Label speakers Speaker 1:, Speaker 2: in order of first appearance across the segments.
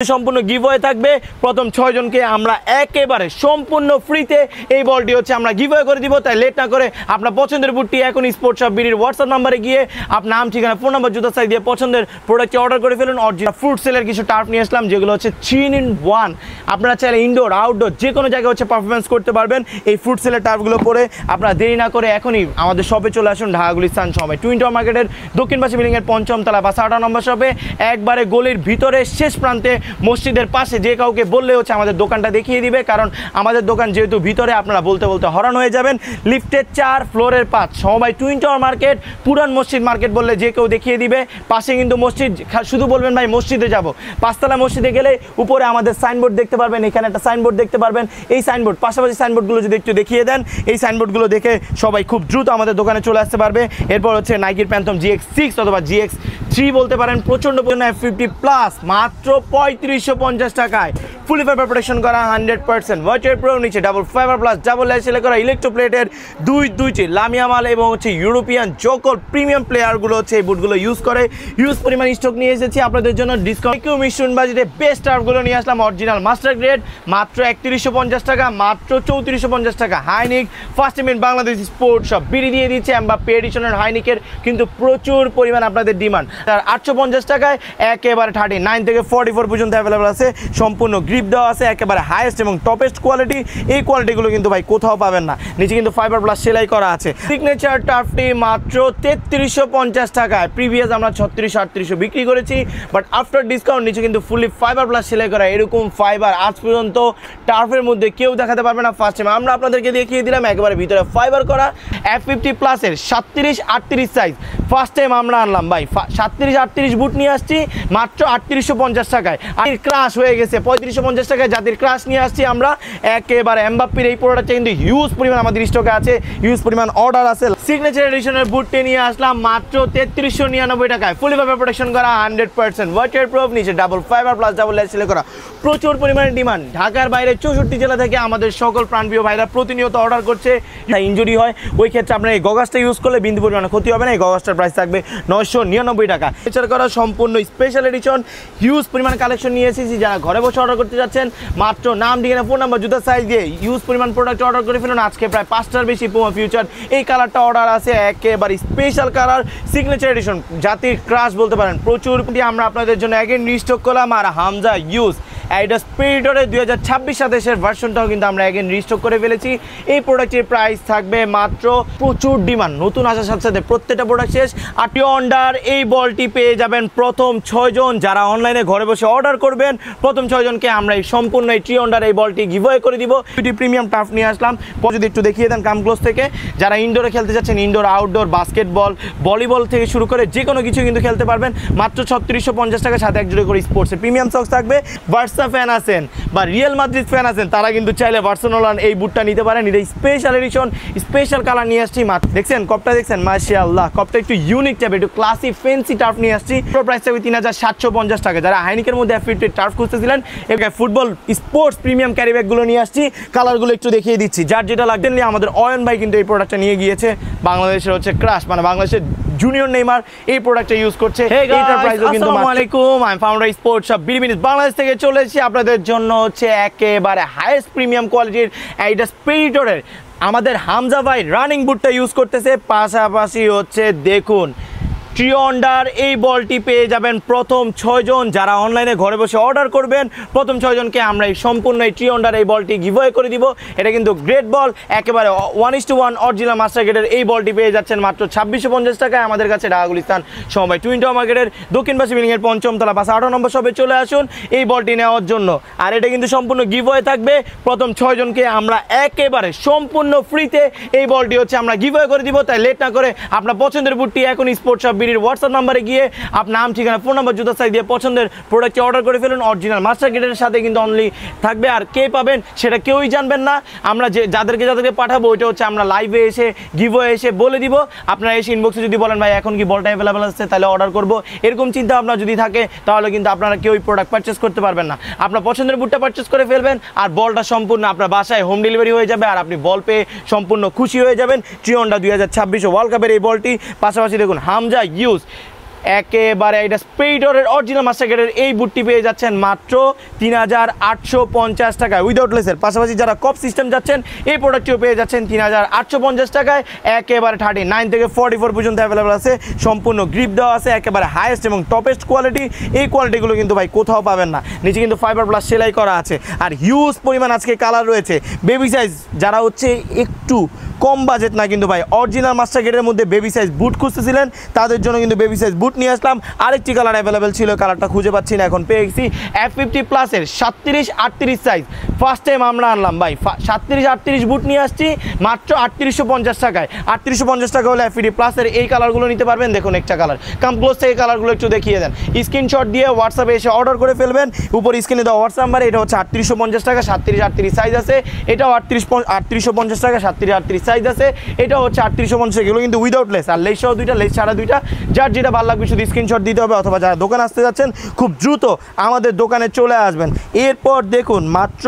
Speaker 1: সম্পূর্ণ গিভওয়ে থাকবে। প্রথম 6 জনকে আমরা একেবারে সম্পূর্ণ ফ্রিতে এই বলটি হচ্ছে আমরা গিভওয়ে করে দিব। তাই লেট না করে আপনার পছন্দের বুটটি এখন স্পোর্টস শপ বিডির হোয়াটসঅ্যাপ নাম্বারে গিয়ে আপনার নাম, ঠিকানা, ফোন নাম্বার, জুতা সাইজ দিয়ে পছন্দের প্রোডাক্টটি অর্ডার করে ফেলুন। অরিজিনাল ফ্রুট সেলের কিছু টার্ফ নিয়ে আসলাম, যেগুলো হচ্ছে 3 in 1। আপনারা চাইলে ইনডোর আউটডোর যে কোনো জায়গায় হচ্ছে পারফরমেন্স করতে পারবেন এই ফ্রুট সেলের টার্ফগুলো পরে। আপনারা দেরি না করে এখনই আমাদের শপে চলে আসুন, ঢাকা গুলিস্তান সময় টুইন টাওয়ার মার্কেটের দক্ষিণ পাশে বিল্ডিংয়ের 5ম তলা বা 18 নম্বর শপে, একবারে গলির ভিতরে শেষ প্রান্তে মসজিদের পাশে। যে কাউকে বললে হচ্ছে আমাদের দোকানটা দেখিয়ে দিবে, কারণ আমাদের দোকান যেহেতু ভিতরে, আপনারা বলতে বলতে হরান হয়ে যাবেন। লিফটের 4 ফ্লোরের 5 সমবায় টুইন টাওয়ার মার্কেট, পুরান মসজিদ মার্কেট বললে যে কেউ দেখিয়ে দিবে। পাশে কিন্তু মসজিদ, শুধু বলবেন ভাই মসজিদে যাব, 5তলা মসজিদে গেলে উপরে আমাদের সাইনবোর্ড দেখতে পারবেন, এখানে একটা সাইনবোর্ড দেখতে পারবেন। এই সাইনবোর্ড, পাশাপাশি সাইনবোর্ডগুলো যদি একটু দেখিয়ে দেন, এই সাইনবোর্ডগুলো দেখে সবাই খুব দ্রুত আমাদের দোকানে চলে আসতে পারবে। এরপর হচ্ছে নাইকির প্যান্থম GX6 অথবা GX3 বলতে পারেন, প্রচণ্ড F50 প্লাস মাত্র 3550 টাকায় ফুলি ফাইবার প্রোটেকশন করা 100% ওয়াটার প্রুফ, নিচে double fibre plus double layer সেলাই করা ইলেকট্রোপ্লেটের দুইটি লামিয়া মাল এবং হচ্ছে ইউরোপিয়ান জোকল প্রিমিয়াম প্লেয়ারগুলো হচ্ছে এই বুটগুলো ইউজ করে। ইউজ পরিমাণ স্টক নিয়ে এসেছি আপনাদের জন্য ডিসকাউন্ট মিশন বাজেটে বেস্ট টার্ফগুলো নিয়ে আসলাম। অরিজিনাল মাস্টার গ্রেড মাত্র 3150 টাকা, মাত্র 3450 টাকা। High neck first in Bangladesh sports সব বিড়ি দিয়ে দিচ্ছে এমবাপ্পে এডিশনের হাইনিকের কিন্তু প্রচুর পরিমাণ আপনাদের ডিমান্ড। তার 850 টাকায় একেবারে 39 থেকে 44 পর্যন্ত অ্যাভেলেবল আছে। সম্পূর্ণ গ্রিপ দেওয়া আছে, একেবারে হাইয়েস্ট এবং টপেস্ট কোয়ালিটি। এই কোয়ালিটিগুলো কিন্তু ভাই কোথাও পাবেন না। নিচে কিন্তু ফাইবার প্লাস সেলাই করা আছে। সিগনেচার টার্ফটি মাত্র 3350 টাকায়, প্রিভিয়াস আমরা 3600-3800 বিক্রি করেছি, বাট আফটার ডিসকাউন্ট নিচে কিন্তু ফুলি ফাইবার প্লাস সেলাই করা। এরকম ফাইবার আজ পর্যন্ত টার্ফের মধ্যে কেউ দেখাতে পারবে না। ফার্স্ট টাইম আমরা আপনাদেরকে দেখিয়ে দিলাম, একেবারে ভিতরে ফাইবার করা F50 প্লাসের 37-38 সাইজ ফার্স্ট টাইম আমরা আনলাম ভাই। 37-38 বুট নিয়ে আসছি মাত্র 3850 টাকায়। আর ক্রাশ হয়ে গেছে 3550 টাকায় জাতির ক্রাশ নিয়ে আসছি আমরা। একেবারে এমবাপ্পের এই প্রোডাক্টটা কিন্তু হিউজ পরিমাণ আমাদের স্টকে আছে, হিউজ পরিমাণ অর্ডার আছে। সিগনেচার এডিশনের বুটটি নিয়ে আসলাম মাত্র 3399 টাকায়, ফুলি ফাইবার প্রোটেকশন করা 100% ওয়াটার প্রুফ, নিচে double fibre plus double layer সেলাই করা। প্রচুর পরিমাণে ডিমান্ড, ঢাকার বাইরে 64 জেলা থেকে আমাদের সকল প্রাণপ্রিয় ভাইরা প্রতিনিয়ত অর্ডার করছে। ইনজুরি হয় ওই ক্ষেত্রে আপনার এই গগাসটা ইউজ করলে বিন্দু পরিমাণে ক্ষতি হবে না। এই গগাসটার প্রাইস থাকবে 999 টাকা। এছাড়া করা সম্পূর্ণ স্পেশাল এডিশন হিউজ পরিমাণ কালেকশন নিয়ে এসেছি। যারা ঘরে বসে অর্ডার করতে যাচ্ছেন, মাত্র নাম, ঠিকানা, ফোন নাম্বার, জুতা সাইজ দিয়ে হিউজ পরিমাণ প্রোডাক্ট অর্ডার করে ফেলুন। আজকে প্রায় 5টার বেশি পুমা ফিউচার এই কালারটা অর্ডার আছে, একেবারে স্পেশাল কালার সিগনেচার এডিশন জাতির ক্রাশ বলতে পারেন। প্রচুর আমরা আপনাদের জন্য অ্যাগেন রিস্টক করলাম। আর হামজা ইউজ এটা স্পিরিটরের 2026 সাতাশের ভার্সনটাও কিন্তু আমরা অ্যাগেন রিস্টক করে ফেলেছি। এই প্রোডাক্টের প্রাইস থাকবে মাত্র, প্রচুর ডিমান্ড, নতুন আসার সাথে সাথে প্রত্যেকটা প্রোডাক্ট শেষ। আর টিওন্ডার এই বলটি পেয়ে যাবেন প্রথম 6 জন যারা অনলাইনে ঘরে বসে অর্ডার করবেন। প্রথম 6 জনকে আমরা এই সম্পূর্ণ এই টিওন্ডার এই বলটি গিভওয়ে করে দিব। দুটি প্রিমিয়াম টার্ফ নিয়ে আসলাম, যদি একটু দেখিয়ে দেন কাম ক্লোজ থেকে। যারা ইনডোরে খেলতে যাচ্ছেন, ইনডোর আউটডোর বাস্কেটবল ভলিবল থেকে শুরু করে যে কোনো কিছু কিন্তু খেলতে পারবেন মাত্র 3650 টাকার সাথে একজোড়ে করে স্পোর্টসের প্রিমিয়াম সক্স থাকবে। বার্সা ফ্যান আছেন বা রিয়াল মাদ্রিদ ফ্যান আছেন, তারা কিন্তু চাইলে বার্সেলোনার এই বুটটা নিতে পারেন। এটা স্পেশাল এডিশন, স্পেশাল কালার নিয়ে আসছি। দেখছেন কপটা, দেখছেন মাশাআল্লাহ, কপটা একটু ইউনিক টাইপ, একটু ক্লাসি ফ্যান্সি টার্ফ নিয়ে আসছি। প্রাইস থাকবে 3750 টাকা। যারা হাইনিকের মধ্যে F50 টার্ফ খুঁজতেছিলেন, এখানে ফুটবল স্পোর্টস প্রিমিয়াম ক্যারি ব্যাগগুলো নিয়ে আসছি। কালারগুলো একটু দেখিয়ে দিচ্ছি, যার যেটা লাগবেন নিয়ে। আমাদের অয়ন ভাই কিন্তু এই প্রোডাক্টটা নিয়ে গিয়েছে, বাংলাদেশের হচ্ছে ক্রাশ, মানে বাংলাদেশের জুনিয়র নেইমার এই প্রোডাক্টটা ইউজ করছে। এটার প্রাইসও কিন্তু আসসালামু আলাইকুম, আমি founder sports shop BD Bangladesh থেকে চলে এসেছি আপনাদের জন্য হচ্ছে একেবারে হাইয়েস্ট প্রিমিয়াম কোয়ালিটির এইটা স্পিরিটরের আমাদের হামজা ভাই রানিং বুটটা ইউজ করতেছে। পাশাপাশি হচ্ছে দেখুন টিওন্ডার এই বলটি পেয়ে যাবেন প্রথম 6 জন যারা অনলাইনে ঘরে বসে অর্ডার করবেন। প্রথম 6 জনকে আমরা এই সম্পূর্ণ এই টিওন্ডার এই বলটি গিভওয়ে করে দিব। এটা কিন্তু গ্রেট বল, একেবারে 1:1 অরিজিনাল মাস্টার গ্রেডের এই বলটি পেয়ে যাচ্ছেন মাত্র 2650 টাকায় আমাদের কাছে ঢাকা গুলিস্তান সমবায় টুইন টাওয়ার মার্কেটের দক্ষিণ পাশে বিল্ডিংয়ের 5ম তলা বা 18 নম্বর শপে চলে আসুন এই বলটি নেওয়ার জন্য। আর এটা কিন্তু সম্পূর্ণ গিভওয়ে থাকবে। প্রথম 6 জনকে আমরা একেবারে সম্পূর্ণ ফ্রিতে এই বলটি হচ্ছে আমরা গিভওয়ে করে দিব। তাই লেট না করে আপনার পছন্দের বুটটি এখন স্পোর্টস শপ হোয়াটসঅ্যাপ নাম্বারে গিয়ে আপনার নাম, ঠিকানা, ফোন নাম্বার, জুতা সাইজ দিয়ে পছন্দের প্রোডাক্টটি অর্ডার করে ফেলুন। অরিজিনাল মাস্টার গ্রেডের সাথে কিন্তু অনলি থাকবে, আর কে পাবেন সেটা কেউই জানবেন না। আমরা যাদেরকে পাঠাবো ওইটা হচ্ছে আমরা লাইভে এসে গিভওয়ে এসে বলে দিব। আপনারা এসে ইনবক্সে যদি বলেন ভাই এখন কি বলটা অ্যাভেলেবেল আছে তাহলে অর্ডার করবো, এরকম চিন্তা ভাবনা যদি থাকে তাহলে কিন্তু আপনারা কেউই প্রোডাক্ট পারচেস করতে পারবেন না। আপনার পছন্দের বুটটা পারচেস করে ফেলবেন আর বলটা সম্পূর্ণ আপনার বাসায় হোম ডেলিভারি হয়ে যাবে, আর আপনি বল পেয়ে সম্পূর্ণ খুশি হয়ে যাবেন। টিওন্ডার 2026 ওয়ার্ল্ড কাপের এই বলটি। পাশাপাশি দেখুন হামজা ইউজ একেবারে এটা স্প্রেডরের অরিজিনাল মাস্টার গ্রেডের এই বুটটি পেয়ে যাচ্ছেন মাত্র 3850 টাকায় উইদাউট লেসের। পাশাপাশি যারা কপ সিস্টেম যাচ্ছেন এই প্রোডাক্টটিও পেয়ে যাচ্ছেন 3850 টাকায়। একেবারে 39 থেকে 44 পর্যন্ত অ্যাভেলেবল আছে, সম্পূর্ণ গ্রিপ দেওয়া আছে, একেবারে হাইয়েস্ট এবং টপেস্ট কোয়ালিটি। এই কোয়ালিটিগুলো কিন্তু ভাই কোথাও পাবেন না। নিচে কিন্তু ফাইবার প্লাস সেলাই করা আছে, আর হিউজ পরিমাণ আজকে কালার রয়েছে। বেবি সাইজ যারা হচ্ছে একটু কম বাজেট না কিন্তু ভাই অরিজিনাল মাস্টার গ্রেডের মধ্যে বেবি সাইজ বুট খুঁজতেছিলেন, তাদের জন্য কিন্তু বেবি সাইজ বুট নিয়ে আসলাম। আরেকটি কালার অ্যাভেলেবেল ছিল, কালারটা খুঁজে পাচ্ছি না, এখন পেয়ে গেছি F50 প্লাসের 37-38 সাইজ। ফার্স্ট টাইম আমরা আনলাম ভাই 37-38 বুট নিয়ে আসছি মাত্র 3850 টাকায়। 3850 টাকা হলে F50 প্লাসের এই কালারগুলো নিতে পারবেন। দেখুন একটা কালার কাম ক্লোজ থেকে কালারগুলো একটু দেখিয়ে দেন, স্ক্রিনশট দিয়ে হোয়াটসঅ্যাপে এসে অর্ডার করে ফেলবেন। উপর স্ক্রিনে দেওয়া হোয়াটসঅ্যাপ নাম্বার, এটা হচ্ছে 3850 টাকা, 37-38 সাইজ আছে। এটাও 3850 টাকা, 37-38 সাইজ আছে। এটা হচ্ছে 3850, এগুলো কিন্তু উইদাউট লেস, আর লেস সহ দুইটা, লেস ছাড়া দুইটা। যার যেটা ভালো লাগবে শুধু স্ক্রিনশট দিতে হবে, অথবা যারা দোকান আসতে যাচ্ছেন খুব দ্রুত আমাদের দোকানে চলে আসবেন। এরপর দেখুন মাত্র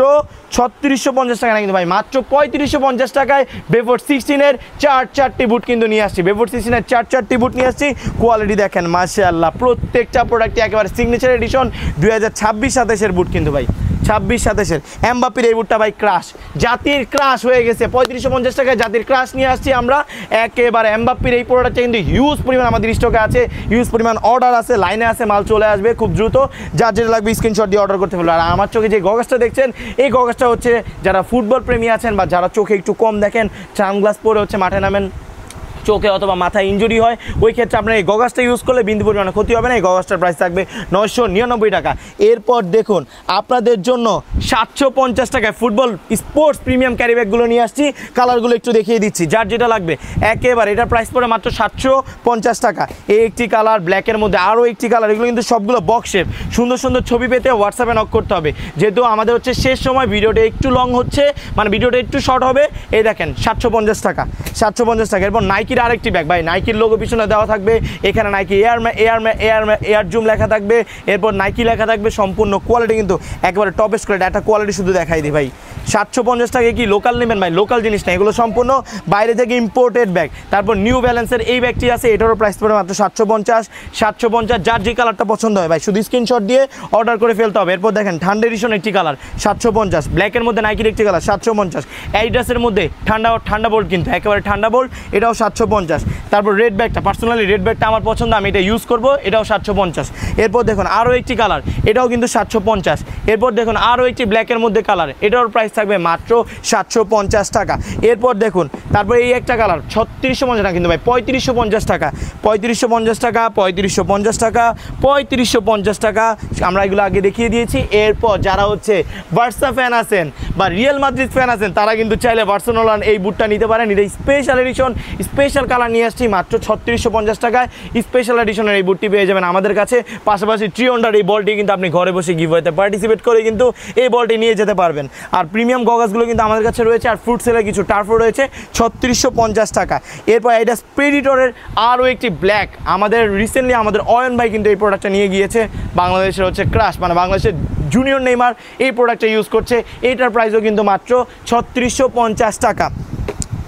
Speaker 1: 3650 টাকা না কিন্তু ভাই, মাত্র 3550 টাকায় বেফোর 16-এর 4টি বুট কিন্তু নিয়ে আসছি। বেফোর 16-এর 4টি বুট নিয়ে আসছি। কোয়ালিটি দেখেন মাশাআল্লাহ, প্রত্যেকটা প্রোডাক্টে একেবারে সিগনেচার এডিশন 2026-27-এর বুট কিন্তু ভাই, 26-27-এর এমবাপ্পের এই বুটটা ভাই ক্রাশ, জাতির ক্রাশ হয়ে গেছে। 3550 টাকায় জাতির ক্রাশ নিয়ে আসছি আমরা। একেবারে এমবাপ্পের এই প্রোডাক্টটা কিন্তু হিউজ পরিমাণ আমাদের স্টকে আছে, হিউজ পরিমাণ অর্ডার আছে, লাইনে আছে, মাল চলে আসবে খুব দ্রুত। যার যেটা লাগবে স্ক্রিনশট দিয়ে অর্ডার করতে পারবে। আর আমার চোখে যে গগসটা দেখছেন, এই গগসটা হচ্ছে যারা ফুটবল প্রেমী আছেন বা যারা চোখে একটু কম দেখেন, সানগ্লাস পরে হচ্ছে মাঠে নামেন, চোখে অথবা মাথায় ইনজুরি হয়, ওই ক্ষেত্রে আপনার এই গগসটা ইউজ করলে বিন্দু পরিমাণে ক্ষতি হবে না। এই গগসটার প্রাইস থাকবে 999 টাকা। এরপর দেখুন আপনাদের জন্য 750 টাকায় ফুটবল স্পোর্টস প্রিমিয়াম ক্যারি ব্যাগগুলো নিয়ে আসছি। কালারগুলো একটু দেখিয়ে দিচ্ছি, যার যেটা লাগবে একেবারে। এটার প্রাইস পড়ে মাত্র 750 টাকা। এই একটি কালার, ব্ল্যাকের মধ্যে আরও একটি কালার, এগুলো কিন্তু সবগুলো বক্স শেপ। সুন্দর সুন্দর ছবি পেতে হোয়াটসঅ্যাপে নক করতে হবে, যেহেতু আমাদের হচ্ছে শেষ সময়, ভিডিওটা একটু লং হচ্ছে, মানে ভিডিওটা একটু শর্ট হবে। এই দেখেন 750 টাকা, 750 টাকা। এরপর নাইকির আরেকটি ব্যাগ ভাই, নাইকির লোগো পিছনে দেওয়া থাকবে, এখানে নাইকি এয়ার জুম লেখা থাকবে, এরপর নাইকি লেখা থাকবে। সম্পূর্ণ কোয়ালিটি কিন্তু একেবারে টপেস্ট কোয়ালিটি। একটা কোয়ালিটি শুধু দেখাই দিই ভাই, 750 টাকায় কি লোকাল নেবেন ভাই? লোকাল জিনিস না, এগুলো সম্পূর্ণ বাইরে থেকে ইম্পোর্টেড ব্যাগ। তারপর নিউ ব্যালেন্সের এই ব্যাগটি আছে, এটারও প্রাইস পড়বে মাত্র 750। যার যে কালারটা পছন্দ হয় ভাই শুধু স্ক্রিনশট দিয়ে অর্ডার করে ফেলতে হবে। এরপর দেখেন ঠান্ডা এডিশন একটি কালার 750, ব্ল্যাকের মধ্যে নাইকির একটি কালার 750, অ্যাডিডাসের মধ্যে ঠান্ডা বোল্ট, কিন্তু একেবারে ঠান্ডা বোল্ট, এটাও 750। তারপর রেড ব্যাগটা, পার্সোনালি রেড ব্যাগটা আমার পছন্দ, আমি এটা ইউজ করব, এটাও 750। এরপর দেখুন আরও একটি কালার, এটাও কিন্তু 750। এরপর দেখুন আরও একটি ব্ল্যাকের মধ্যে কালার, এটার প্রাইস থাকবে মাত্র 750 টাকা। এরপর দেখুন তারপর এই একটা কালার 3650 টাকা কিন্তু ভাই, 3550 টাকা, 3550 টাকা, 3550 টাকা, 3550 টাকা। আমরা এগুলো আগে দেখিয়ে দিয়েছি। এরপর যারা হচ্ছে বার্সা ফ্যান আছেন বা রিয়াল মাদ্রিদ ফ্যান আছেন, তারা কিন্তু চাইলে বার্সেলোনার এই বুটটা নিতে পারেন। এটা স্পেশাল এডিশন, স্পেশাল কালার নিয়ে আসছি মাত্র 3650 টাকায়। স্পেশাল এডিশনের এই বুটটি পেয়ে যাবেন আমাদের কাছে। পাশাপাশি ট্রিওন্ডার এই বলটি কিন্তু আপনি ঘরে বসে গিভওয়েতে পার্টিসিপেট করে কিন্তু এই বলটি নিয়ে যেতে পারবেন। আর প্রিমিয়াম গগসগুলো কিন্তু আমাদের কাছে রয়েছে, আর ফ্রুট সেলের কিছু টার্ফও রয়েছে 3650 টাকা। এরপর এটা স্পিরিটরের আরও একটি ব্ল্যাক, আমাদের রিসেন্টলি আমাদের অয়ন ভাই কিন্তু এই প্রোডাক্টটা নিয়ে গিয়েছে। বাংলাদেশের হচ্ছে ক্রাশ, মানে বাংলাদেশের জুনিয়র নেইমার এই প্রোডাক্টটা ইউজ করছে। এইটার প্রাইসও কিন্তু মাত্র 3650 টাকা।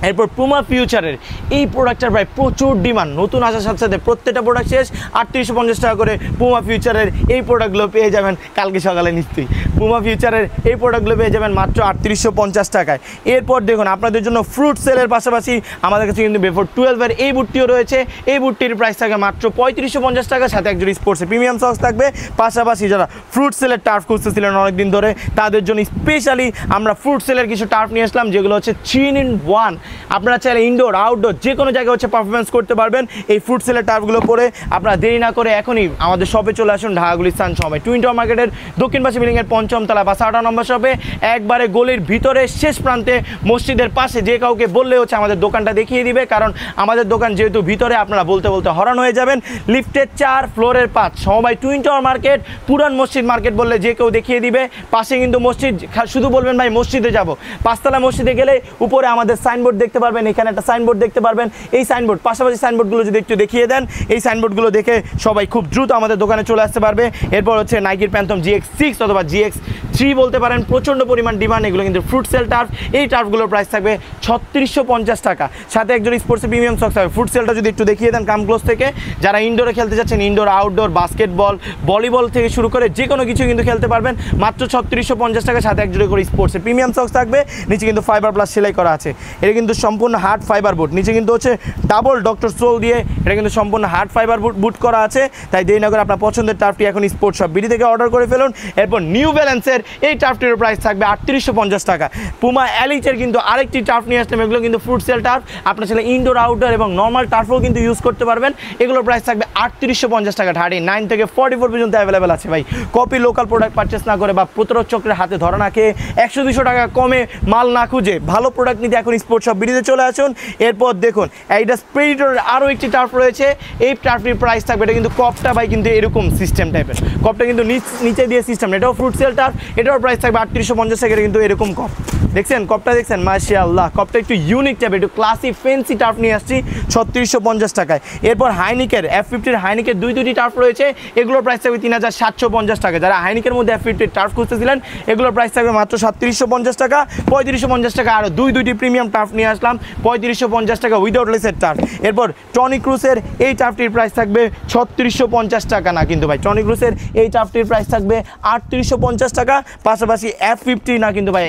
Speaker 1: এরপর পুমা ফিউচারের এই প্রোডাক্টটার প্রায় প্রচুর ডিমান্ড, নতুন আসার সাথে সাথে প্রত্যেকটা প্রোডাক্ট শেষ। 3850 টাকা করে পুমা ফিউচারের এই প্রোডাক্টগুলো পেয়ে যাবেন কালকে সকালে নিশ্চয়ই। পুমা ফিউচারের এই প্রোডাক্টগুলো পেয়ে যাবেন মাত্র 3850 টাকায়। এরপর দেখুন আপনাদের জন্য ফ্রুট সেলের পাশাপাশি আমাদের কাছে কিন্তু বেফোর 12-এর এই বুটটিও রয়েছে। এই বুটটির প্রাইস থাকে মাত্র 3550 টাকা, সাথে একজন স্পোর্টসের প্রিমিয়াম সক্স থাকবে। পাশাপাশি যারা ফ্রুট সেলের টার্ফ খুঁজতেছিলেন অনেকদিন ধরে, তাদের জন্য স্পেশালি আমরা ফ্রুট সেলের কিছু টার্ফ নিয়ে আসলাম, যেগুলো হচ্ছে 3-in-1। আপনারা চাইলে ইনডোর আউটডোর যে কোনো জায়গায় হচ্ছে পারফরমেন্স করতে পারবেন এই ফ্রুট সেলের টার্ফগুলো পরে। আপনারা দেরি না করে এখনই আমাদের শপে চলে আসুন, ঢাকা গুলিস্তান সময় টুইন টাওয়ার মার্কেটের দক্ষিণ পাশে বিল্ডিংয়ের 5ম তলা বা 8 নম্বর শপে, একবারে গলির ভিতরে শেষ প্রান্তে মসজিদের পাশে। যে কাউকে বললে হচ্ছে আমাদের দোকানটা দেখিয়ে দিবে, কারণ আমাদের দোকান যেহেতু ভিতরে, আপনারা বলতে বলতে হরান হয়ে যাবেন। লিফটের 4, ফ্লোরের 5, সমবায় টুইন টাওয়ার মার্কেট, পুরান মসজিদ মার্কেট বললে যে কেউ দেখিয়ে দিবে। পাশে কিন্তু মসজিদ, শুধু বলবেন ভাই মসজিদে যাব, 5তলা মসজিদে গেলে উপরে আমাদের সাইনবোর্ড দেখতে পারবেন, এখানে একটা সাইনবোর্ড দেখতে পারবেন। এই সাইনবোর্ড পাশাপাশি সাইনবোর্ডগুলো যদি একটু দেখিয়ে দেন, এই সাইনবোর্ডগুলো দেখে সবাই খুব দ্রুত আমাদের দোকানে চলে আসতে পারবে। এরপর হচ্ছে নাইকির প্যান্থম GX6 অথবা GX3 বলতে পারেন, প্রচণ্ড পরিমাণ ডিমান্ড। এগুলো কিন্তু ফ্রুট সেল টার্ফ। এই টার্ফগুলোর প্রাইস থাকবে 3650 টাকা, সাথে একজন স্পোর্টসের প্রিমিয়াম সক্স থাকবে। ফ্রুট সেলটা যদি একটু দেখিয়ে দেন কামক্লোজ থেকে, যারা ইনডোরে খেলতে যাচ্ছেন, ইনডোর আউটডোর বাস্কেটবল ভলিবল থেকে শুরু করে যে কোনো কিছু কিন্তু খেলতে পারবেন মাত্র 3650 টাকা, সাথে একজোড়ে করে স্পোর্টসের প্রিমিয়াম সক্স থাকবে। নিচে কিন্তু ফাইবার প্লাস সেলাই করা আছে। এটা কিন্তু সম্পূর্ণ হার্ড ফাইবার বুট, নিচে কিন্তু হচ্ছে ডাবল ডক্টর সোল দিয়ে এটা কিন্তু সম্পূর্ণ হার্ড ফাইবার বুট করা আছে। তাই দেরি না করে আপনার পছন্দের টার্ফটি এখন স্পোর্টস শপ বিডি থেকে অর্ডার করে ফেলুন। এরপর নিউ ব্যালেন্সের এই টার্ফটির প্রাইস থাকবে 3850 টাকা। পুমা এলিটের কিন্তু আরেকটি টার্ফ নিয়ে আসলাম, এগুলো কিন্তু ফ্রুট সেল টার্ফ। আপনার ছেলে ইনডোর আউটডোর এবং নর্মাল টার্ফও কিন্তু ইউজ করতে পারবেন। এগুলোর প্রাইস থাকবে 3850 টাকা। 39 থেকে 44 পর্যন্ত অ্যাভেলেবেল আছে ভাই। কপি লোকাল প্রোডাক্ট পারচেস না করে বা প্রতারক চক্রের হাতে ধরা না খেয়ে 100-200 টাকা কমে মাল না খুঁজে ভালো প্রোডাক্ট নিতে এখন স্পোর্টস শপ বিডিতে চলে আসুন। এরপর দেখুন অ্যাডিডাস প্রেডিটরের আরও একটি টার্ফ রয়েছে। এই টার্ফটির প্রাইস থাকবে, এটা কিন্তু কপটা ভাই কিন্তু এরকম সিস্টেম টাইপের, কপটা কিন্তু নিচে দিয়ে সিস্টেম, এটাও ফ্রুট সেল টার্ফ। এটাও প্রাইস থাকবে 3850 টাকা। কিন্তু এরকম কপ দেখছেন, কপটা দেখছেন, মাশাআল্লাহ কপটা একটু ইউনিক টাইপের, একটু ক্লাসি ফেন্সি টার্ফ নিয়ে আসছি 3650 টাকায়। এরপর হাইনিকের F50 হাইনিকের দুইটি টার্ফ রয়েছে, এগুলোর প্রাইস থাকবে 3750 টাকা। যারা হাইনিকের মধ্যে F50 টার্ফ খুঁজতেছিলেন, এগুলোর প্রাইস থাকবে মাত্র 3750 টাকা। 3550 টাকা আরও দুইটি প্রিমিয়াম টার্ফ নিয়ে আসলাম 3550 টাকা উইদাউট লেসের টার্ফ। এরপর টনি ক্রুসের এই টার্ফটির প্রাইস থাকবে 3650 টাকা না কিন্তু ভাই, টনি ক্রুসের এই টার্ফটির প্রাইস থাকবে 3850 টাকা। পাশাপাশি F50 না কিন্তু ভাই,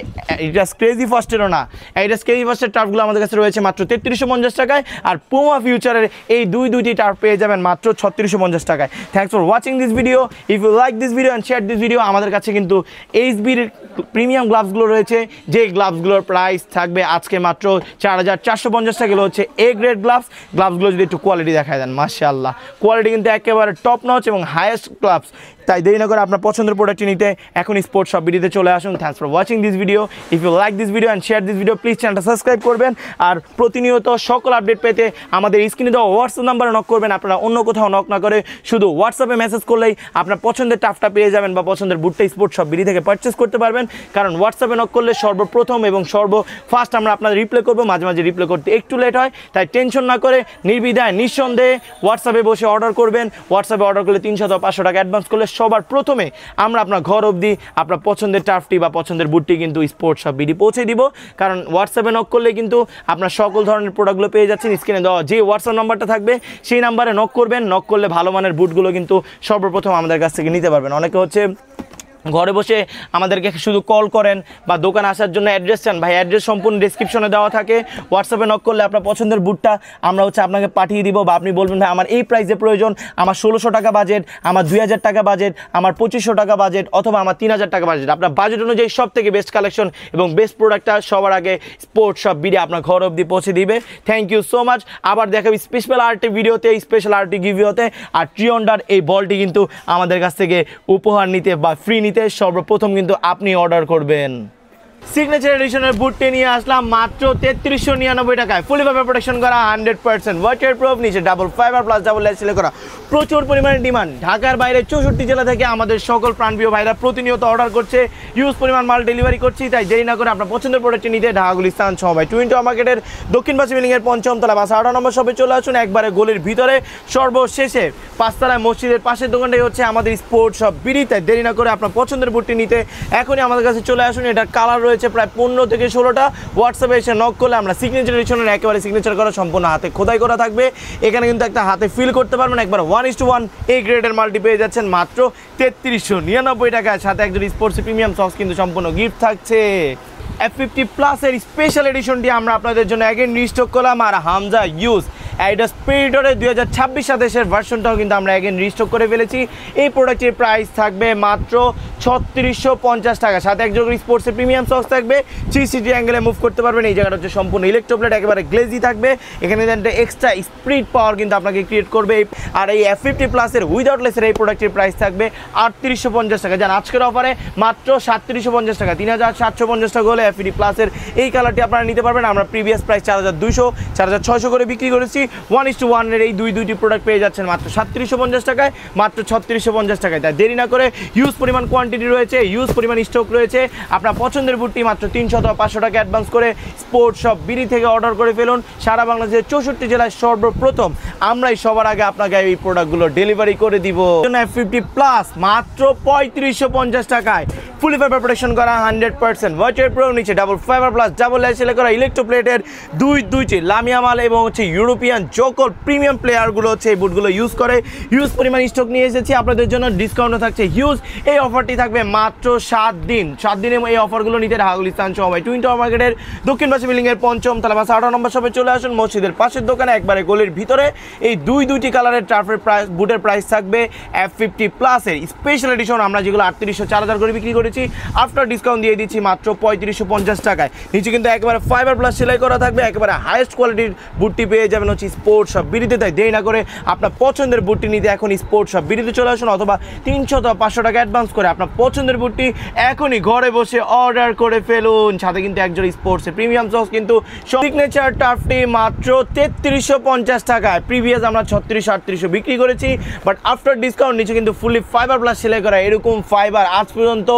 Speaker 1: এটা ক্রেজি ফার্স্টেরও না, এটা ক্রেজি ফার্স্টের টার্ফগুলো আমাদের কাছে রয়েছে মাত্র 3350 টাকায়। আর পুমা ফিউচারের এই দুইটি টার্ফ পেয়ে যাবেন মাত্র 3650 টাকায়। Thanks for watching this video. If you like this video and share this video, আমাদের কাছে কিন্তু HBর প্রিমিয়াম গ্লাভসগুলো রয়েছে, যে গ্লাভসগুলোর প্রাইস থাকবে আজকে মাত্র 4450 টাকা। এগুলো হচ্ছে A গ্রেড গ্লাভসগুলো যদি একটু কোয়ালিটি দেখায় দেন, মাশাআল্লাহ কোয়ালিটি কিন্তু একেবারে টপ নচ এবং হাইয়েস্ট গ্লাভস। তাই দেরি না করে আপনার পছন্দের প্রোডাক্টটি নিতে এখন স্পোর্টস শপ বিডিতে চলে আসুন। Thanks for watching this video. If you like this video and share this video, please চ্যানেলটা সাবস্ক্রাইব করবেন। আর প্রতিনিয়ত সকল আপডেট পেতে আমাদের স্ক্রিনে দেওয়া হোয়াটসঅ্যাপ নাম্বারে নক করবেন। আপনারা অন্য কোথাও নক না করে শুধু হোয়াটসঅ্যাপে মেসেজ করলেই আপনার পছন্দের টাফটা পেয়ে যাবেন বা পছন্দের বুটটা স্পোর্টস শপ বিডি থেকে পারচেস করতে পারবেন। কারণ হোয়াটসঅ্যাপে নক করলে সর্বপ্রথম এবং সর্বফার্স্ট আমরা আপনাদের রিপ্লাই করবো, মাঝে মাঝে রিপ্লাই করতে একটু লেট হয়। তাই টেনশন না করে নির্বিধায় নিঃসন্দেহে হোয়াটসঅ্যাপে বসে অর্ডার করবেন। হোয়াটসঅ্যাপে অর্ডার করলে 300 বা 500 টাকা অ্যাডভান্স করলে সবার প্রথমে আমরা আপনার ঘর অবধি আপনার পছন্দের টার্ফটি বা পছন্দের বুটটি কিন্তু স্পোর্টস শপ বিডি পৌঁছে দিব। কারণ হোয়াটসঅ্যাপে নক করলে কিন্তু আপনার সকল ধরনের প্রোডাক্টগুলো পেয়ে যাচ্ছেন। স্ক্রিনে দেওয়া যে হোয়াটসঅ্যাপ নাম্বারটা থাকবে সেই নাম্বারে নক করবেন। নক করলে ভালো মানের বুটগুলো কিন্তু সর্বপ্রথম আমাদের কাছ থেকে নিতে পারবেন। অনেকে হচ্ছে ঘরে বসে আমাদেরকে শুধু কল করেন বা দোকানে আসার জন্য অ্যাড্রেস চান, ভাই অ্যাড্রেস সম্পূর্ণ ডেসক্রিপশনে দেওয়া থাকে। হোয়াটসঅ্যাপে নক করলে আপনার পছন্দের বুটটা আমরা হচ্ছে আপনাকে পাঠিয়ে দিব, বা আপনি বলবেন ভাই আমার এই প্রাইসে প্রয়োজন, আমার 1600 টাকা বাজেট, আমার 2000 টাকা বাজেট, আমার 2500 টাকা বাজেট, অথবা আমার 3000 টাকা বাজেট। আপনার বাজেট অনুযায়ী সব থেকে বেস্ট কালেকশন এবং বেস্ট প্রোডাক্টটা সবার আগে স্পোর্টস শপ বিডি আপনার ঘর অবধি পৌঁছে দিবে। Thank you so much. আবার দেখাবি স্পেশাল আর্টি ভিডিওতে, স্পেশাল আর্টি গিভিওতে। আর ট্রিয়ন্ডার এই বলটি কিন্তু আমাদের কাছ থেকে উপহার নিতে বা ফ্রি নিতে সর্বপ্রথম কিন্তু আপনি অর্ডার করবেন। সিগনেচার এডিশনের বুটটি নিয়ে আসলাম মাত্র 3399 টাকায়। ফুলি ফাইবার প্রোটেকশন করা, 100% ওয়াটার প্রুফ, নিচে double fibre plus double layer সেলাই করা। প্রচুর পরিমাণে ডিমান্ড। ঢাকার বাইরে 64 জেলা থেকে আমাদের সকল প্রাণপ্রিয় ভাইরা প্রতিনিয়ত অর্ডার করছে, হিউজ পরিমাণ মাল ডেলিভারি করছি। তাই দেরি না করে আপনার পছন্দের প্রোডাক্টটি নিতে ঢাকা গুলিস্তান 6 টুইন টাওয়ার মার্কেটের দক্ষিণ পাশে বিল্ডিংয়ের 5ম তলা 18 নম্বর শপে চলে আসুন। একবারে গলির ভিতরে সর্বশেষে 5 তলায় মসজিদের পাশের দোকানটাই হচ্ছে আমাদের স্পোর্টস শপ বিডি। তাই দেরি না করে আপনার পছন্দের বুটটি নিতে এখনই আমাদের কাছে চলে আসুন। এটার কালার রয়েছে প্রায় 15 থেকে 16টা। হোয়াটসঅ্যাপে এসে নক করলে আমরা সিগনেচার এডিশনের একেবারে সিগনেচার করা, সম্পূর্ণ হাতে খোদাই করা থাকবে। এখানে কিন্তু একটা হাতে ফিল করতে পারবেন। একবার 1:1 এই গ্রেডের মাল্টি পেয়ে যাচ্ছেন মাত্র 3399 টাকায়। সাথে একজন স্পোর্টস প্রিমিয়াম সক্স কিন্তু সম্পূর্ণ গিফট থাকছে। F50 প্লাসের স্পেশাল এডিশনটি আমরা আপনাদের জন্য অ্যাগেন রিস্টক করলাম। আর হামজা ইউজ অ্যাডিডাস প্রেডিটরের 2026 ভার্সনটাও কিন্তু আমরা অ্যাগেন রিস্টক করে ফেলেছি। এই প্রোডাক্টের প্রাইস থাকবে মাত্র 3650 টাকা। সাথে একজন স্পোর্টসের প্রিমিয়াম সক্স থাকবে, 360 অ্যাঙ্গেলে মুভ করতে পারবেন। এই জায়গাটা হচ্ছে সম্পূর্ণ ইলেকট্রোপ্লেট, একেবারে গ্লেজি থাকবে। এখানে এক্সট্রা স্পিড পাওয়ার কিন্তু আপনাকে ক্রিয়েট করবে। আর এই F50 প্লাসের উইদাউট লেসের এই প্রোডাক্টের প্রাইস থাকবে 3850 টাকা। যান আজকের অফারে মাত্র 3750 টাকা। 3750 টাকা হলে F50 প্লাসের এই কালারটি আপনারা নিতে পারবেন। আমরা প্রিভিয়াস প্রাইস 4200 4600 করে বিক্রি করেছি। 1:1 এর এই দুইটি প্রোডাক্ট পেয়ে যাচ্ছেন মাত্র 3750 টাকায়, মাত্র 3650 টাকায়। তাই দেরি না করে হিউজ পরিমাণ কোয়ান্টিটি রয়েছে, হিউজ পরিমাণ স্টক রয়েছে। আপনার পছন্দের বুটটি মাত্র 300 অথবা 500 টাকা অ্যাডভান্স করে স্পোর্টস শপ বিডি থেকে অর্ডার করে ফেলুন। সারা বাংলাদেশের 64 জেলায় সর্বপ্রথম আমরাই সবার আগে আপনাকে এই প্রোডাক্টগুলো ডেলিভারি করে দিব। F50 প্লাস মাত্র 3550 টাকায় ফুলি ফাইবার প্রোটেকশন করা 100% ওয়াটার প্রুফ, নিচে double fibre plus double layer করা ইলেকট্রোপ্লেটের দুইটি লামিয়া মাল এবং হচ্ছে ইউরোপিয়ান জোকল প্রিমিয়াম প্লেয়ারগুলো হচ্ছে এই বুটগুলো ইউজ করে। হিউজ পরিমাণ স্টক নিয়ে এসেছি আপনাদের জন্য, ডিসকাউন্টও থাকছে হিউজ। এই অফারটি থাকবে মাত্র 7 দিনে এই অফারগুলো নিতে ঢাকা গুলিস্তান সময় টুইন টাওয়ার মার্কেটের দক্ষিণ পাশে বিল্ডিংয়ের 5ম তলা 18 নম্বর শপে চলে আসুন। মসজিদের পাশের দোকানে একবারে গলির ভিতরে এই দুইটি কালারের টার্ফের প্রাইস বুটের প্রাইস থাকবে F50 প্লাসের স্পেশাল এডিশন। আমরা যেগুলো 3800 4000 করে বিক্রি করেছি আফটার ডিসকাউন্ট দিয়ে দিচ্ছি মাত্র 3550 টাকায়। নিচে কিন্তু একেবারে ফাইবার প্লাস সেলাই করা থাকবে, একেবারে হাইয়েস্ট কোয়ালিটির বুটটি পেয়ে যাবেন হচ্ছে স্পোর্টস শপ বিডিতে। তাই দেরি না করে আপনার পছন্দের বুটটি নিতে এখন স্পোর্টস শপ বিডিতে চলে আসুন, অথবা 300 অথবা 500 টাকা অ্যাডভান্স করে আপনার পছন্দের বুটটি এখনই ঘরে বসে অর্ডার করে ফেলুন। সাথে কিন্তু একজন স্পোর্টসের প্রিমিয়াম সস কিন্তু সিগনেচার টার্ফটি মাত্র 3350 টাকায়। প্রিভিয়াস আমরা 3600-3800 বিক্রি করেছি, বাট আফটার ডিসকাউন্ট নিচে কিন্তু ফুলি ফাইবার প্লাস সেলাই করা এরকম ফাইবার আজ পর্যন্ত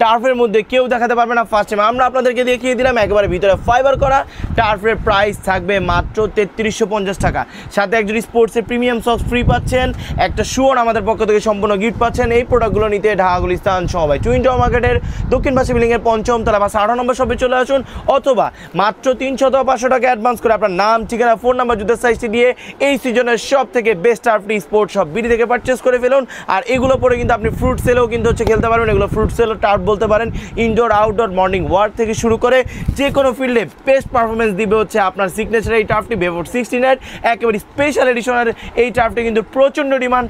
Speaker 1: টার্ফের মধ্যে কেউ দেখাতে পারবে না। ফার্স্ট টাইম আমরা আপনাদেরকে দেখিয়ে দিলাম একেবারে ভিতরে ফাইবার করা। টার্ফের প্রাইস থাকবে মাত্র 3350 টাকা। সাথে একজন স্পোর্টসের প্রিমিয়াম সক্স ফ্রি পাচ্ছেন, একটা শুয়ার আমাদের পক্ষ থেকে সম্পূর্ণ গিফট পাচ্ছেন। এই প্রোডাক্টগুলো নিতে ঢাকা গুলিস্তান সবাই টুইন টাওয়ার মার্কেটের দক্ষিণ পাশে বিল্ডিংয়ের 5ম তলা 18 নম্বর শপে চলে আসুন, অথবা মাত্র 300 অথবা 500 টাকা অ্যাডভান্স করে আপনার নাম, ঠিকানা, ফোন নাম্বার, জুতার সাইজটি দিয়ে এই সিজনের সব থেকে বেস্ট টার্ফটি স্পোর্টস শপ বিডি থেকে পারচেস করে ফেলুন। আর এগুলো পরে কিন্তু আপনি ফ্রুট সেলেও কিন্তু হচ্ছে খেলতে পারবেন। এগুলো ফ্রুট সেল টার্ফ বলতে পারেন। ইনডোর আউটডোর মর্নিং ওয়ার্ক থেকে শুরু করে যে কোনো ফিল্ডে বেস্ট পারফরমেন্স দিবে হচ্ছে আপনার সিগনেচার এই টার্ফটি বেভোর 16 একেবারে স্পেশাল এডিশনের এই টার্ফটি কিন্তু প্রচণ্ড ডিমান্ড।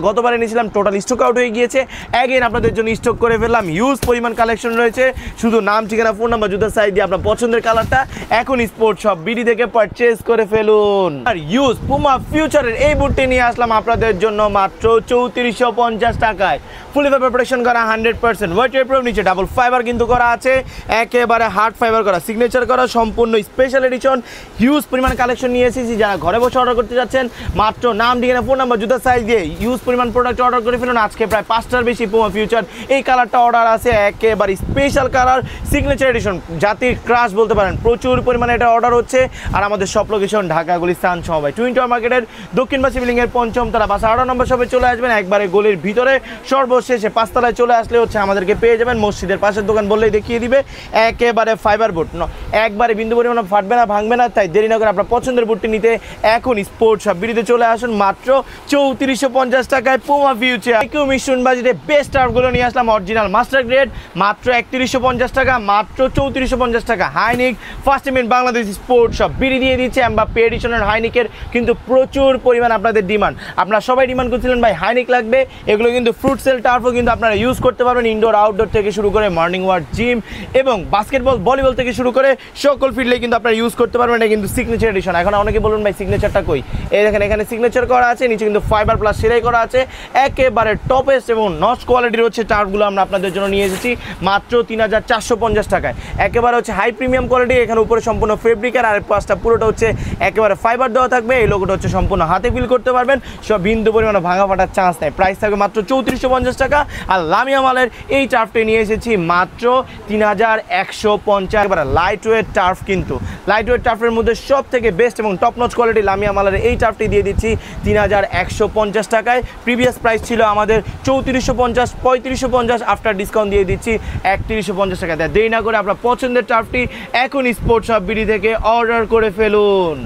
Speaker 1: গতবার এনেছিলাম, টোটাল স্টক আউট হয়ে গিয়েছে। অ্যাগেন আপনাদের জন্য স্টক করে ফেললাম। হিউজ পরিমাণ কালেকশন রয়েছে, শুধু নাম, ঠিকানা, ফোন নাম্বার, জুতার সাইজ দিয়ে আপনার পছন্দের কালারটা এখন স্পোর্টস শপ বিডি থেকে পারচেস করে ফেলুন। আর ইউজ পুমা ফিউচারের এই বুটটি নিয়ে আসলাম আপনাদের জন্য মাত্র 3450 টাকায়। ফুলি ফাইবার প্রোটেকশন করা 100% ওয়াটার প্রুফ, নিচে ডাবল ফাইবার কিন্তু করা আছে, একেবারে হার্ড ফাইবার করা, সিগনেচার করা, সম্পূর্ণ স্পেশাল এডিশন। হিউজ পরিমাণ কালেকশন নিয়ে এসেছি। যারা ঘরে বসে অর্ডার করতে যাচ্ছেন মাত্র নাম, ঠিকানা, ফোন নাম্বার, জুতার সাইজ দিয়ে হিউজ পরিমাণ প্রোডাক্ট অর্ডার করে ফেলুন। আজকে প্রায় 5টার বেশি পুমা ফিউচার এই কালারটা অর্ডার আছে, একেবারে স্পেশাল কালার সিগনেচার এডিশন, জাতির ক্রাশ বলতে পারেন। প্রচুর পরিমাণে এটা অর্ডার হচ্ছে। আর আমাদের সব লোকেশন ঢাকা গুলিস্তান সবাই টুইন টাওয়ার মার্কেটের দক্ষিণ পাশে বিল্ডিংয়ের 5ম তলা 18 নম্বর শপে চলে আসবেন। একবারে গলির ভিতরে সর্বশেষে 5 তলায় চলে আসলে হচ্ছে আমাদেরকে পেয়ে যাবেন। মসজিদের পাশের দোকান বললেই দেখিয়ে দিবে। একেবারে ফাইবার বুট, একবারে বিন্দু পরিমাণ ফাটবে না, ভাঙবে না। তাই দেরি না করে আপনার পছন্দের বুটটি নিতে এখন স্পোর্টস শপ বিডিতে চলে আসুন মাত্র 3450 টাকায় পুমা ফিউচার। কেউ মিশন বাজেটে বেস্ট টার্ফগুলো নিয়ে আসলাম অরিজিনাল মাস্টার গ্রেড মাত্র 3150 টাকা, মাত্র 3450 টাকা। High neck first time in Bangladesh sports shop BD দিয়ে দিচ্ছে। এমবাপ্পে এডিশনের হাইনিকের কিন্তু প্রচুর পরিমাণ আপনাদের ডিমান্ড। আপনারা সবাই ডিমান্ড করছিলেন ভাই হাইনিক লাগবে। এগুলো কিন্তু ফ্রুট সেল টার্ফও কিন্তু আপনারা ইউজ করতে পারবেন। ইনডোর আউটডোর থেকে শুরু করে মর্নিং ওয়াক, জিম এবং বাস্কেটবল, ভলিবল থেকে শুরু করে সকল ফিল্ডে কিন্তু আপনারা ইউজ করতে পারবেন। এটা কিন্তু সিগনেচার এডিশন। এখন অনেকে বলুন ভাই সিগনেচারটা কই? এই দেখেন, এখানে সিগনেচার করা আছে, নিচে কিন্তু ফাইবার প্লাস সেলাই করা আছে। একেবারে টপেস্ট এবং নচ কোয়ালিটির হচ্ছে টার্ফগুলো আমরা আপনাদের জন্য নিয়ে এসেছি মাত্র 3450 টাকায়। একেবারে হচ্ছে হাই প্রিমিয়াম কোয়ালিটি। এখানে উপরে সম্পূর্ণ ফেব্রিকের, আর পাঁচটা পুরোটা হচ্ছে একেবারে ফাইবার দেওয়া থাকবে। এই লোগোটা হচ্ছে সম্পূর্ণ হাতে ফিল করতে পারবেন, সব বিন্দু পরিমাণে ভাঙা ফাটার চান্স নেই। প্রাইস থাকবে মাত্র 3450 টাকা। আর লামিয়া মালের এই টার্ফটি নিয়ে এসেছি মাত্র 3150। একেবারে লাইট ওয়েট টার্ফ, কিন্তু লাইট ওয়েট টার্ফের মধ্যে সব থেকে বেস্ট এবং টপ নচ কোয়ালিটি লামিয়া মালের এই টার্ফটি দিয়ে দিচ্ছি 3150 টাকায়। প্রিভিয়াস প্রাইস ছিল আমাদের 3450, 3550, আফটার ডিসকাউন্ট দিয়ে দিচ্ছি 3150 টাকা। দেরি না করে আপনার পছন্দের টার্ফটি এখন স্পোর্টস শপ বিডি থেকে অর্ডার করে ফেলুন।